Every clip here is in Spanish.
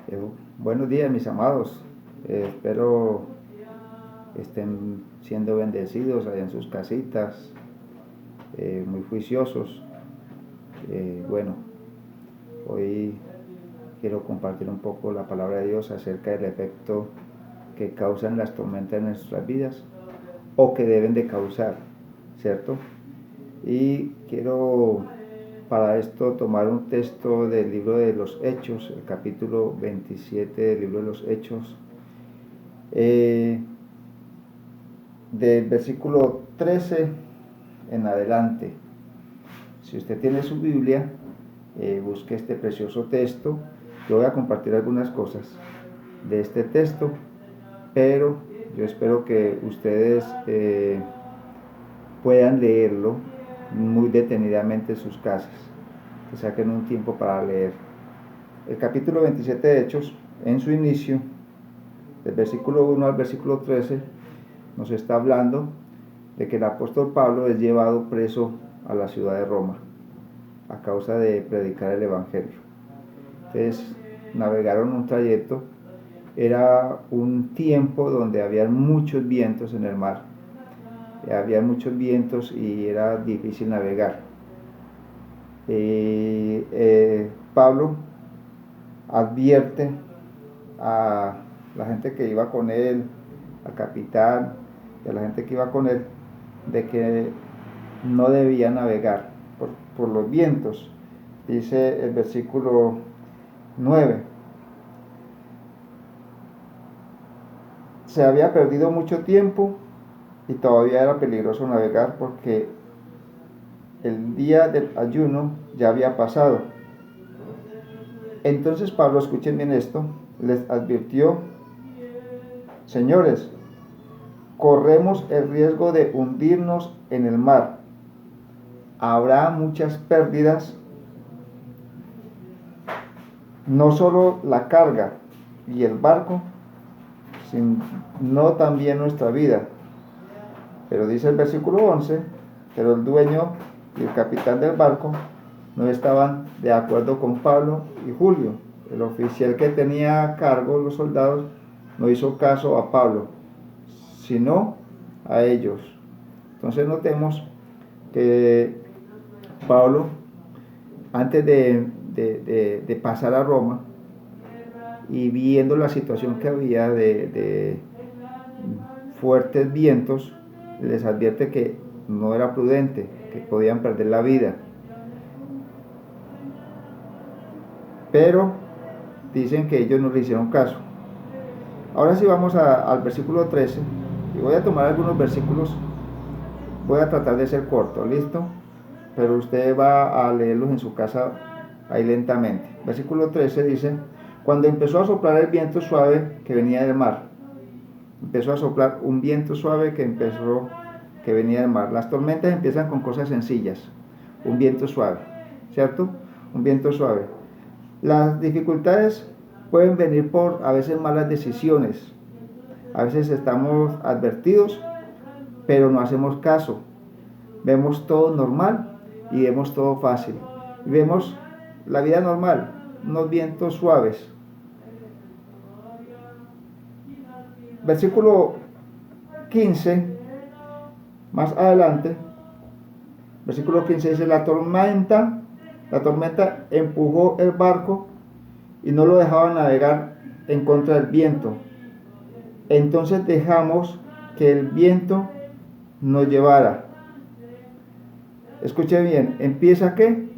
Eh, Buenos días, mis amados. Espero estén siendo bendecidos allá en sus casitas, muy juiciosos. Bueno, hoy quiero compartir un poco la palabra de Dios acerca del efecto que causan las tormentas en nuestras vidas o que deben de causar, ¿cierto? Y quiero para esto tomar un texto del libro de los Hechos, el capítulo 27 del libro de los Hechos, del versículo 13 en adelante. Si usted tiene su Biblia, busque este precioso texto. Yo voy a compartir algunas cosas de este texto, pero yo espero que ustedes puedan leerlo muy detenidamente en sus casas, que saquen un tiempo para leer. El capítulo 27 de Hechos, en su inicio, del versículo 1 al versículo 13, nos está hablando de que el apóstol Pablo es llevado preso a la ciudad de Roma a causa de predicar el evangelio. Entonces navegaron un trayecto, era un tiempo donde había muchos vientos en el mar, había muchos vientos y era difícil navegar. Pablo advierte a la gente que iba con él, al capitán y a la gente que iba con él, de que no debía navegar por los vientos. Dice el versículo 9: se había perdido mucho tiempo y todavía era peligroso navegar porque el día del ayuno ya había pasado. Entonces Pablo, escuchen bien esto, les advirtió: señores, corremos el riesgo de hundirnos en el mar. Habrá muchas pérdidas, no solo la carga y el barco, sino también nuestra vida. Pero dice el versículo 11, pero el dueño y el capitán del barco no estaban de acuerdo con Pablo y Julio. El oficial que tenía a cargo los soldados no hizo caso a Pablo, sino a ellos. Entonces notemos que Pablo, antes de pasar a Roma y viendo la situación que había de fuertes vientos, les advierte que no era prudente, que podían perder la vida. Pero dicen que ellos no le hicieron caso. Ahora sí vamos al versículo 13, y voy a tomar algunos versículos, voy a tratar de ser corto, ¿listo? Pero usted va a leerlos en su casa ahí lentamente. Versículo 13 dice: cuando empezó a soplar el viento suave que venía del mar. Empezó a soplar un viento suave que venía del mar. Las tormentas empiezan con cosas sencillas. Un viento suave, ¿cierto? Un viento suave. Las dificultades pueden venir por a veces malas decisiones. A veces estamos advertidos, pero no hacemos caso. Vemos todo normal y vemos todo fácil. Y vemos la vida normal, unos vientos suaves. Versículo 15, más adelante, versículo 15 dice: la tormenta empujó el barco y no lo dejaba navegar en contra del viento. Entonces dejamos que el viento nos llevara. Escuche bien, empieza ¿qué?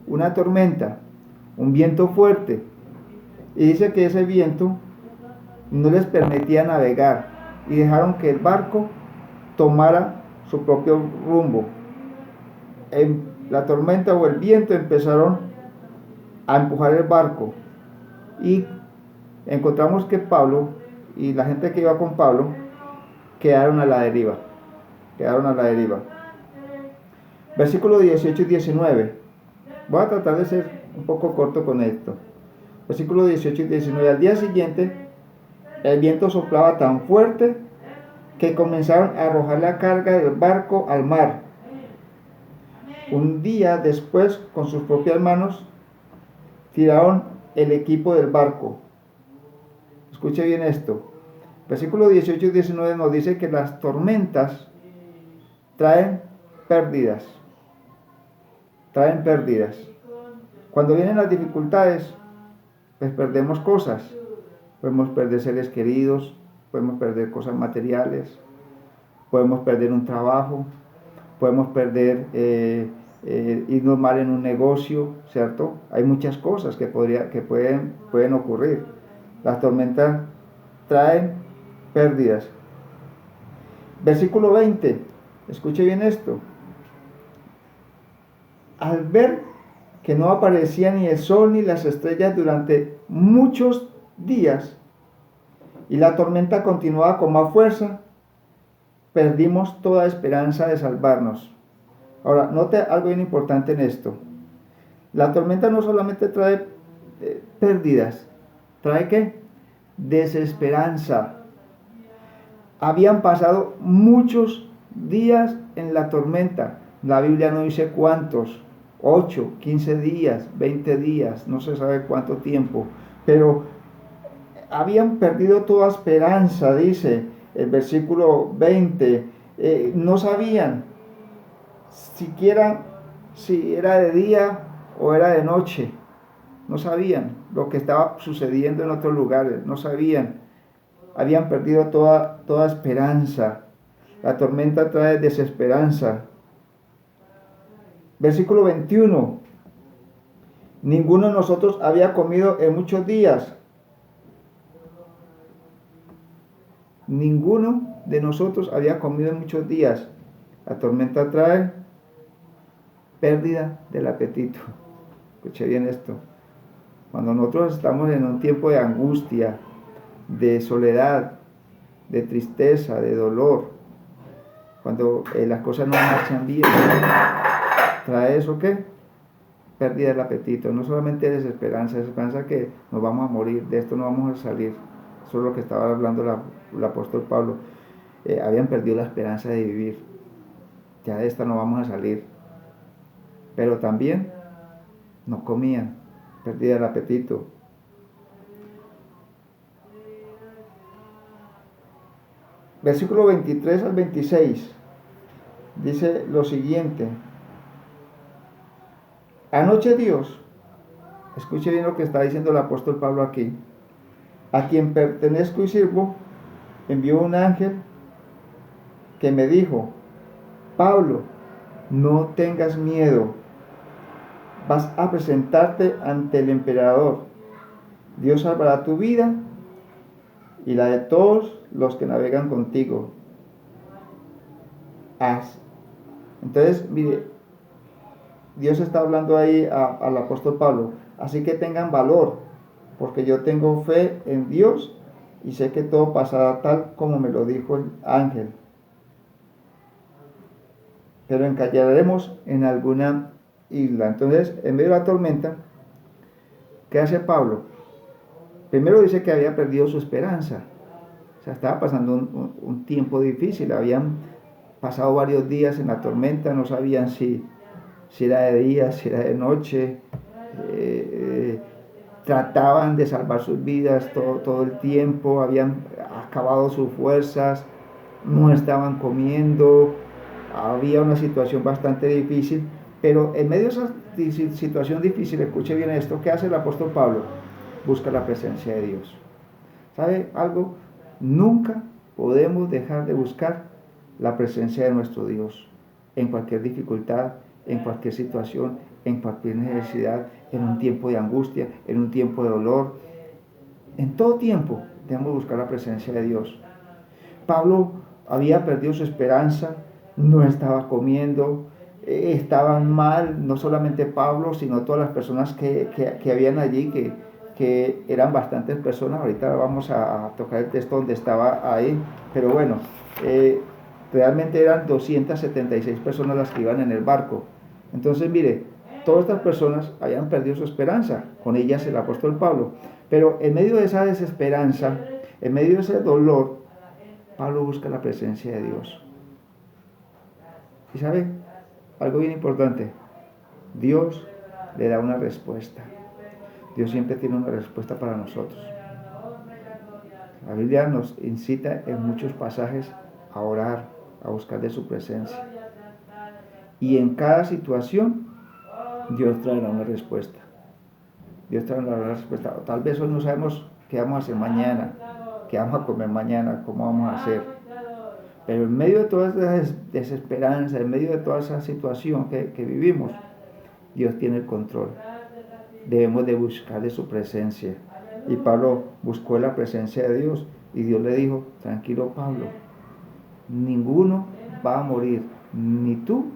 Una tormenta, un viento fuerte. Y dice que ese viento no les permitía navegar y dejaron que el barco tomara su propio rumbo. La tormenta o el viento empezaron a empujar el barco y encontramos que Pablo y la gente que iba con Pablo quedaron a la deriva. Versículos 18 y 19. Voy a tratar de ser un poco corto con esto. Versículos 18 y 19. Al día siguiente, el viento soplaba tan fuerte que comenzaron a arrojar la carga del barco al mar. Un día después, con sus propias manos, tiraron el equipo del barco, Escuche bien esto. Versículos 18 y 19 nos dice que las tormentas traen pérdidas. Traen pérdidas. Cuando vienen las dificultades, pues perdemos cosas. Podemos perder seres queridos, podemos perder cosas materiales, podemos perder un trabajo, podemos perder irnos mal en un negocio, ¿cierto? Hay muchas cosas que pueden ocurrir. Las tormentas traen pérdidas. Versículo 20, escuche bien esto. Al ver que no aparecía ni el sol ni las estrellas durante muchos días y la tormenta continuaba con más fuerza, perdimos toda esperanza de salvarnos. Ahora, note algo bien importante en esto. La tormenta no solamente trae pérdidas, ¿trae qué? Desesperanza. Habían pasado muchos días en la tormenta. La Biblia no dice cuántos, 8, 15 días, 20 días, no se sabe cuánto tiempo, pero habían perdido toda esperanza, dice el versículo 20, no sabían siquiera si era de día o era de noche, no sabían lo que estaba sucediendo en otros lugares, no sabían, habían perdido toda esperanza. La tormenta trae desesperanza. Versículo 21. Ninguno de nosotros había comido en muchos días. Ninguno de nosotros había comido en muchos días. La tormenta trae pérdida del apetito. Escuche bien esto. Cuando nosotros estamos en un tiempo de angustia, de soledad, de tristeza, de dolor, cuando las cosas no marchan bien, ¿trae eso qué? Pérdida del apetito. No solamente desesperanza que nos vamos a morir, de esto no vamos a salir. Eso es lo que estaba hablando el apóstol Pablo. Habían perdido la esperanza de vivir. Ya de esta no vamos a salir. Pero también no comían, pérdida del apetito. Versículo 23 al 26 dice lo siguiente. Anoche Dios, escuche bien lo que está diciendo el apóstol Pablo aquí, a quien pertenezco y sirvo, envió un ángel que me dijo, Pablo, no tengas miedo, vas a presentarte ante el emperador. Dios salvará tu vida y la de todos los que navegan contigo. Haz. Entonces, mire, Dios está hablando ahí al apóstol Pablo. Así que tengan valor, porque yo tengo fe en Dios y sé que todo pasará tal como me lo dijo el ángel. Pero encallaremos en alguna isla. Entonces, en medio de la tormenta, ¿qué hace Pablo? Primero dice que había perdido su esperanza. O sea, estaba pasando un tiempo difícil. Habían pasado varios días en la tormenta, no sabían si era de día, si era de noche. Trataban de salvar sus vidas todo el tiempo, habían acabado sus fuerzas, no estaban comiendo, había una situación bastante difícil, pero en medio de esa situación difícil, escuche bien esto, ¿qué hace el apóstol Pablo? Busca la presencia de Dios. ¿Sabe algo? Nunca podemos dejar de buscar la presencia de nuestro Dios en cualquier dificultad, en cualquier situación, en cualquier necesidad, en un tiempo de angustia, en un tiempo de dolor. En todo tiempo debemos buscar la presencia de Dios. Pablo había perdido su esperanza, no estaba comiendo, estaban mal, no solamente Pablo, sino todas las personas que habían allí, que eran bastantes personas. Ahorita vamos a tocar el texto donde estaba ahí, pero bueno, realmente eran 276 personas las que iban en el barco. Entonces, mire, todas estas personas habían perdido su esperanza, con ellas el apóstol Pablo. Pero en medio de esa desesperanza, en medio de ese dolor, Pablo busca la presencia de Dios. ¿Y sabe? Algo bien importante. Dios le da una respuesta. Dios siempre tiene una respuesta para nosotros. La Biblia nos incita en muchos pasajes a orar, a buscar de su presencia. Y en cada situación, Dios traerá una respuesta. Dios traerá una respuesta. Tal vez hoy no sabemos qué vamos a hacer mañana, qué vamos a comer mañana, cómo vamos a hacer. Pero en medio de toda esa desesperanza, en medio de toda esa situación que vivimos, Dios tiene el control. Debemos de buscar de su presencia. Y Pablo buscó la presencia de Dios y Dios le dijo, tranquilo Pablo, ninguno va a morir, ni tú,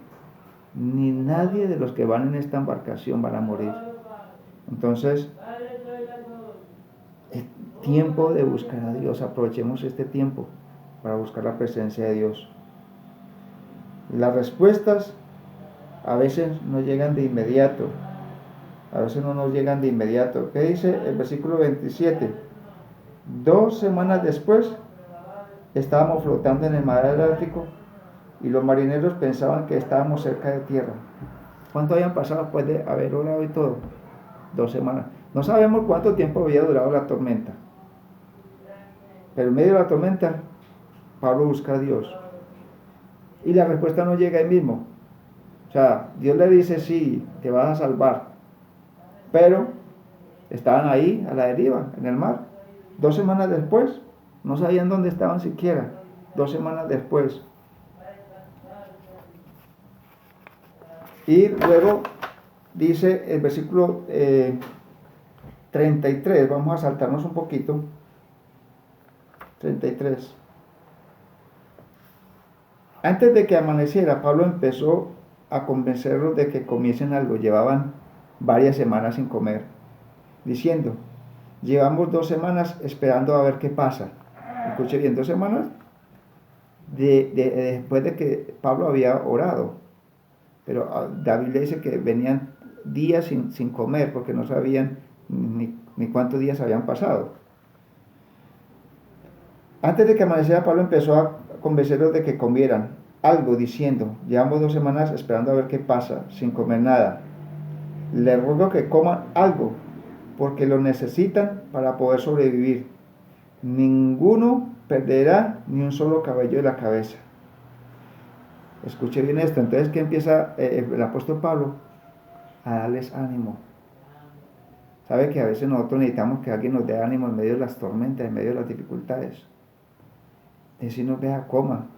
ni nadie de los que van en esta embarcación van a morir. Entonces, es tiempo de buscar a Dios, aprovechemos este tiempo para buscar la presencia de Dios. Las respuestas a veces no llegan de inmediato, a veces no nos llegan de inmediato. ¿Qué dice el versículo 27? 2 semanas después estábamos flotando en el mar Adriático y los marineros pensaban que estábamos cerca de tierra. ¿Cuánto habían pasado después de haber orado y todo? 2 semanas. No sabemos cuánto tiempo había durado la tormenta, pero en medio de la tormenta Pablo busca a Dios y la respuesta no llega ahí mismo. O sea, Dios le dice, sí, te vas a salvar, pero estaban ahí a la deriva, en el mar. 2 semanas después, no sabían dónde estaban siquiera. 2 semanas después. Y luego dice el versículo 33, vamos a saltarnos un poquito. 33. Antes de que amaneciera, Pablo empezó a convencerlos de que comiesen algo. Llevaban varias semanas sin comer, diciendo, llevamos 2 semanas esperando a ver qué pasa. Escuche bien, 2 semanas después de que Pablo había orado. Pero David le dice que venían días sin comer porque no sabían ni cuántos días habían pasado. Antes de que amaneciera, Pablo empezó a convencerlos de que comieran algo, diciendo, llevamos 2 semanas esperando a ver qué pasa, sin comer nada. Les ruego que coman algo, porque lo necesitan para poder sobrevivir. Ninguno perderá ni un solo cabello de la cabeza. Escuche bien esto. Entonces, ¿qué empieza el apóstol Pablo? A darles ánimo. Sabe que a veces nosotros necesitamos que alguien nos dé ánimo en medio de las tormentas, en medio de las dificultades. Decirnos, vea, coma,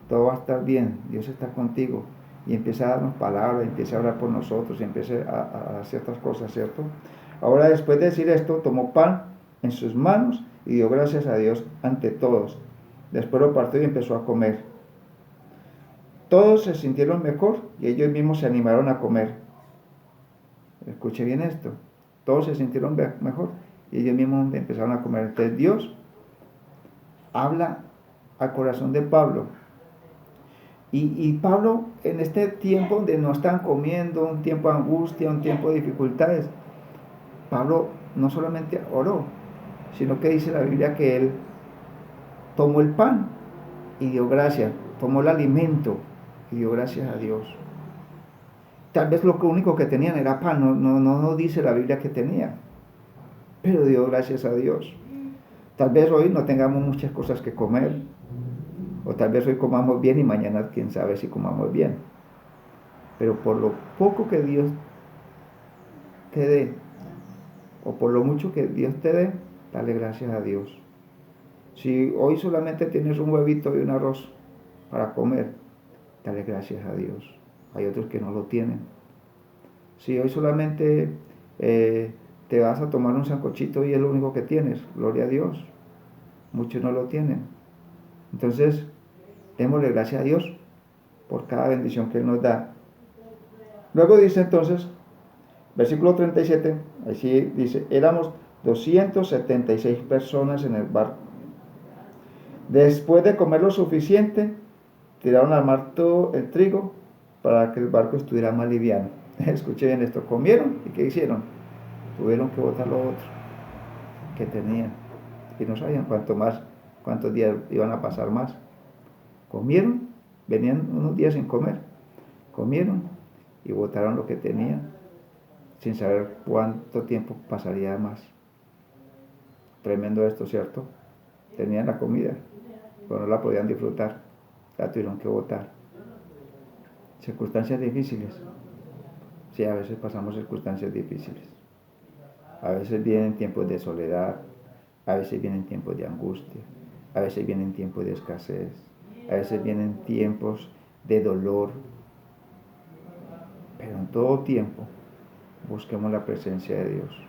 todo va a estar bien, Dios está contigo. Y empieza a darnos palabras, empieza a hablar por nosotros, y empieza a hacer ciertas cosas, ¿cierto? Ahora, después de decir esto, tomó pan en sus manos y dio gracias a Dios ante todos. Después lo partió y empezó a comer. Todos se sintieron mejor y ellos mismos se animaron a comer. Escuche bien esto. Todos se sintieron mejor y ellos mismos empezaron a comer. Entonces Dios habla al corazón de Pablo. Y Pablo, en este tiempo donde no están comiendo, un tiempo de angustia, un tiempo de dificultades, Pablo no solamente oró, sino que dice la Biblia que él tomó el pan y dio gracias, tomó el alimento y dio gracias a Dios. Tal vez lo único que tenían era pan, no dice la Biblia que tenía, pero dio gracias a Dios. Tal vez hoy no tengamos muchas cosas que comer, o tal vez hoy comamos bien y mañana quién sabe si comamos bien. Pero por lo poco que Dios te dé, o por lo mucho que Dios te dé, dale gracias a Dios. Si hoy solamente tienes un huevito y un arroz para comer, dale gracias a Dios. Hay otros que no lo tienen. Si hoy solamente te vas a tomar un sancochito y es lo único que tienes, gloria a Dios. Muchos no lo tienen. Entonces, démosle gracias a Dios por cada bendición que Él nos da. Luego dice entonces, versículo 37, así dice, éramos 276 personas en el barco. Después de comer lo suficiente, tiraron al mar todo el trigo para que el barco estuviera más liviano. Escuchen bien esto, comieron y ¿qué hicieron? Tuvieron que botar lo otro que tenían y no sabían cuántos días iban a pasar más. Comieron, venían unos días sin comer, comieron y botaron lo que tenían sin saber cuánto tiempo pasaría más. Tremendo esto, ¿cierto? tenían la comida, pero no la podían disfrutar, la tuvieron que botar. Circunstancias difíciles. Sí, a veces pasamos circunstancias difíciles. A veces vienen tiempos de soledad, a veces vienen tiempos de angustia, a veces vienen tiempos de escasez, a veces vienen tiempos de dolor. Pero en todo tiempo busquemos la presencia de Dios.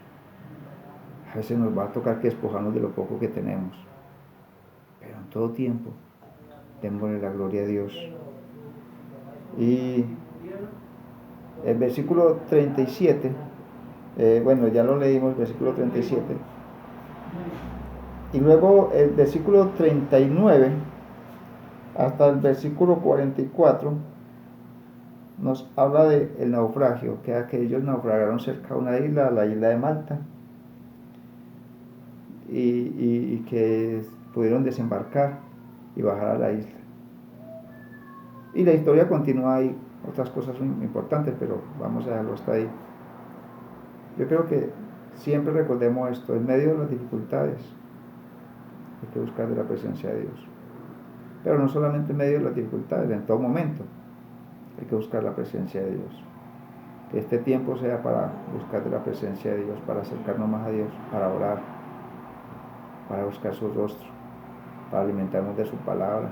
A veces nos va a tocar que despojarnos de lo poco que tenemos, pero en todo tiempo démosle la gloria a Dios. Y el versículo 37, bueno, ya lo leímos, versículo 37. Y luego el versículo 39 hasta el versículo 44 nos habla del naufragio, que ellos naufragaron cerca de una isla, la isla de Malta, y que pudieron desembarcar y bajar a la isla. Y la historia continúa ahí, otras cosas son importantes, pero vamos a dejarlo hasta ahí. Yo creo que siempre recordemos esto, en medio de las dificultades hay que buscar de la presencia de Dios. Pero no solamente en medio de las dificultades, en todo momento hay que buscar la presencia de Dios. Que este tiempo sea para buscar de la presencia de Dios, para acercarnos más a Dios, para orar, para buscar su rostro, para alimentarnos de su palabra,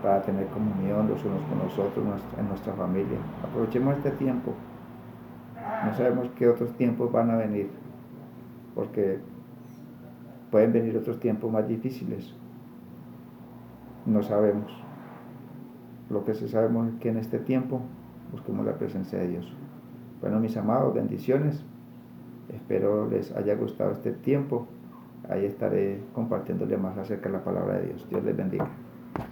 para tener comunión los unos con los otros en nuestra familia. Aprovechemos este tiempo. No sabemos qué otros tiempos van a venir, porque pueden venir otros tiempos más difíciles. No sabemos. Lo que sí sabemos es que en este tiempo busquemos la presencia de Dios. Bueno, mis amados, bendiciones. Espero les haya gustado este tiempo. Ahí estaré compartiéndole más acerca de la palabra de Dios. Dios les bendiga.